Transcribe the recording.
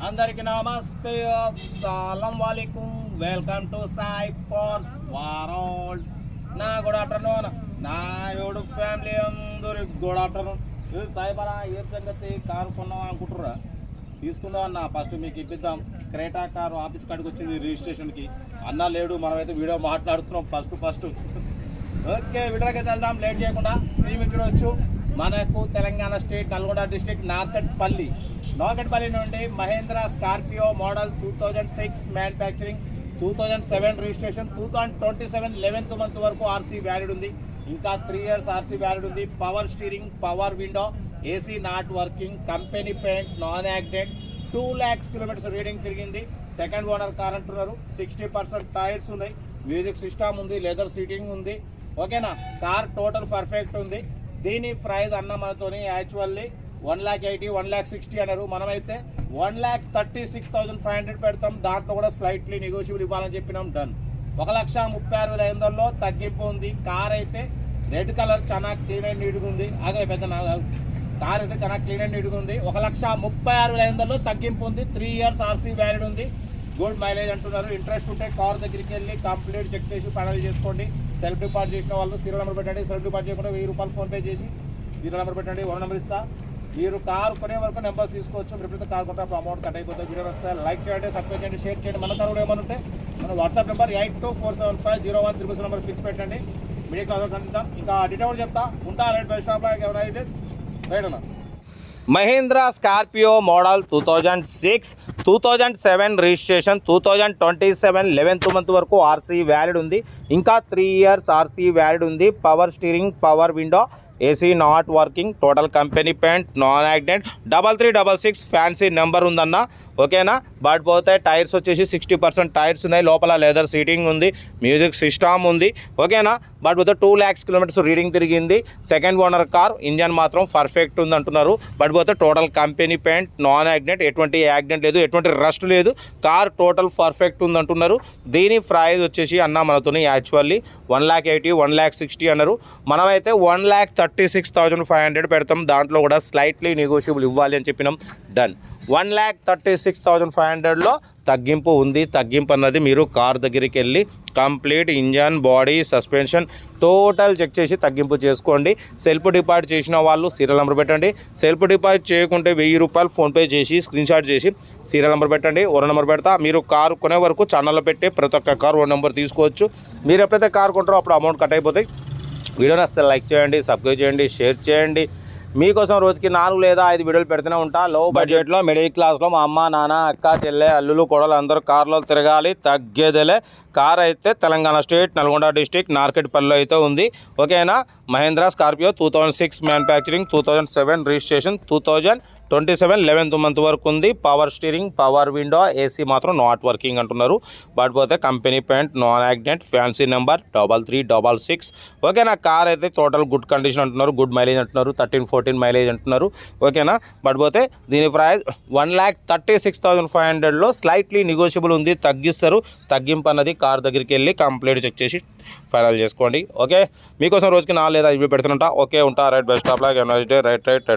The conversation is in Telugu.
అందరికి నమస్తే, అస్సలం వాలేకుం. Welcome to Sai cars world. నా గుడ్ ఆఫ్టర్నూన్, నా యూట్యూబ్ ఫ్యామిలీ అందరికి గుడ్ ఆఫ్టర్నూన్. సాయి బారా ఏ సంగతి? కారు కొన్నాం అనుకుంటుర్రా? తీసుకుందాం అన్న. ఫస్ట్ మీకు ఇప్పిద్దాం. క్రేటా కారు ఆఫీస్ కాడికి వచ్చింది రిజిస్ట్రేషన్కి. అన్న లేడు, మనమైతే వీడియో మాట్లాడుతున్నాం ఫస్ట్. ఓకే, వీడియోకి వెళ్దాం లేట్ చేయకుండా. స్క్రీన్ చూడవచ్చు. మనకు తెలంగాణ స్టేట్ నల్గొండ డిస్ట్రిక్ట్ నార్కట్పల్లి నుండి Mahindra Scorpio model 2006 manufacturing, 2007 registration, 2027 11th month వరకు ఆర్సీ వ్యాలిడ్ ఉంది. ఇంకా 3 years ఆర్సీ వ్యాలిడ్ ఉంది. Power steering, power window, AC not working, company paint, non accident, 2 lakhs kilometers reading తిరిగింది. సెకండ్ ఓనర్ కార్ అంటున్నారు. 60% టైర్స్ ఉన్నాయి. మ్యూజిక్ సిస్టమ్ ఉంది, లెదర్ సీటింగ్ ఉంది. ఓకేనా? కార్ టోటల్ పర్ఫెక్ట్ ఉంది. దీని ప్రైస్ అన్న మనతోని యాక్చువల్లీ 1,80,000 1,60,000 అన్నారు. మనమైతే 1,36,500 పెడతాం. దాంట్లో కూడా స్లైట్లీ నెగోషియబుల్ ఇవ్వాలని చెప్పినాం. డన్. 1,36,500 తగ్గింపు ఉంది. కార్ అయితే రెడ్ కలర్ చాలా క్లీన్ అండ్ నీట్గా ఉంది. ఆగే పెద్ద కార్ అయితే చాలా క్లీన్ అండ్ నీట్గా ఉంది. 1,36,500 తగ్గింపు ఉంది. 3 years ఆర్సీ వ్యాలిడ్ ఉంది. గుడ్ మైలేజ్ అంటున్నారు. ఇంట్రెస్ట్ ఉంటే కార్ దగ్గరికి వెళ్ళి కంప్లీట్ చెక్ చేసి ఫైనల్ చేసుకోండి. సెల్ఫ్ డిపాజిట్ చేసిన వాళ్ళు సీరియల్ నెంబర్ పెట్టండి. సెల్ఫ్ డిపాజిట్ చేయకుండా ₹1000 ఫోన్పే చేసి సీరియల్ నెంబర్ పెట్టండి. ఓన్ నెంబర్ ఇస్తా. మీరు కారు కొనే వరకు నెంబర్ తీసుకోవచ్చు. మీరు ఎప్పుడైతే కార్ కొంటే అమౌంట్ కట్ అయిపోతుంది. వీడియో వస్తే లైక్ చేయండి, సబ్స్క్రైబ్ చేయండి, షేర్ చేయండి. మన కారు కూడా ఏమైనా ఉంటే మన వాట్సాప్ నెంబర్ 82475013 నెంబర్ ఫిక్స్ పెట్టండి. మీడియా క్లాస్ అందిద్దాం. ఇంకా డీటెయిల్ చెప్తా ఉంటా. రైట్ బై స్టాప్లో ఏమైనా అయితే రైట్ అన్న. Mahindra Scorpio model 2006, 2007 registration, 2027 11th month వరకు ఆర్సీ వ్యాలిడ్ ఉంది. ఇంకా 3 years ఆర్సీ వ్యాలిడ్ ఉంది. Power steering, power window, AC not working, total company paint, non accident, 3366 fancy number ఉందన్న. ఓకేనా? బట్ పోతే టైర్స్ వచ్చేసి 60% టైర్స్ ఉన్నాయి. లోపల లెదర్ సీటింగ్ ఉంది, మ్యూజిక్ సిస్టమ్ ఉంది. ఓకేనా? బట్ పోతే 2 lakhs kilometers రీడింగ్ తిరిగింది. Second owner car. ఇంజన్ మాత్రం పర్ఫెక్ట్ ఉంది అంటున్నారు. బట్ పోతే total company paint, non accident, ఎటువంటి యాక్సిడెంట్ లేదు, ఎటువంటి రస్ట్ లేదు. కార్ టోటల్ పర్ఫెక్ట్ ఉంది అంటున్నారు. దీని ప్రైస్ వచ్చేసి అన్న మనతో యాక్చువల్లీ 1,80,000 1,60,000 అన్నారు. మనమైతే 1,36,500 పెడతాం. దాంట్లో కూడా స్లైట్లీ నెగోషియబుల్ ఇవ్వాలి అని చెప్పినాం. డన్. 1,36,500లో తగ్గింపు ఉంది. తగ్గింపు అన్నది మీరు కార్ దగ్గరికి వెళ్ళి complete engine, body, suspension total check చేసి తగ్గింపు చేసుకోండి. సెల్ఫ్ డిపాజిట్ చేసిన వాళ్ళు సీరియల్ నెంబర్ పెట్టండి. సెల్ఫ్ డిపాజిట్ చేయకుంటే ₹1000 ఫోన్పే చేసి స్క్రీన్ షాట్ చేసి సీరియల్ నెంబర్ పెట్టండి. ఓన్ నెంబర్ పెడతా. మీరు కారు కొనే వరకు ఛానల్లో పెట్టి ప్రతి ఒక్క కార్ ఓన్ నెంబర్ తీసుకోవచ్చు. మీరు ఎప్పుడైతే కార్ కొంటారో అప్పుడు అమౌంట్ కట్ అయిపోతాయి. వీడియోని అసలు లైక్ చేయండి, సబ్స్క్రైబ్ చేయండి, షేర్ చేయండి. మీకోసం రోజుకి 4 లేదా 5 వీడియోలు పెడుతూనే ఉంటా. లో బడ్జెట్లో మిడిల్ క్లాస్లో మా అమ్మ, నాన్న, అక్క, చెల్లె, అల్లులు, కోడలు అందరూ కార్లో తిరగాలి. తగ్గేదేలే. కార్ అయితే తెలంగాణ స్టేట్ నల్గొండ డిస్ట్రిక్ట్ నార్కెట్పల్లిలో అయితే ఉంది. ఓకేనా? Mahindra Scorpio 2006 manufacturing, 2007 registration, 2027 11th month వరకు ఉంది. Power steering, power window, AC మాత్రం నాట్ వర్కింగ్ అంటున్నారు. బట్ పోతే company paint, non accident, fancy number 3366. ఓకేనా? కార్ అయితే టోటల్ గుడ్ కండిషన్ అంటున్నారు. గుడ్ మైలేజ్ అంటున్నారు. 13-14 మైలేజ్ అంటున్నారు. ఓకేనా? బట్ పోతే దీని ప్రైస్ 1,36,500లో స్లైట్లీ నెగోషియబుల్ ఉంది. తగ్గిస్తారు. తగ్గింపు అన్నది కార్ దగ్గరికి వెళ్ళి కంప్లీట్ చెక్ చేసి ఫైనల్ చేసుకోండి. ఓకే, మీకోసం రోజుకి 4 లేదా 5 పెడుతుంటా. ఓకే, ఉంటా. రైట్ బై స్టాప్ లాగా రైట్.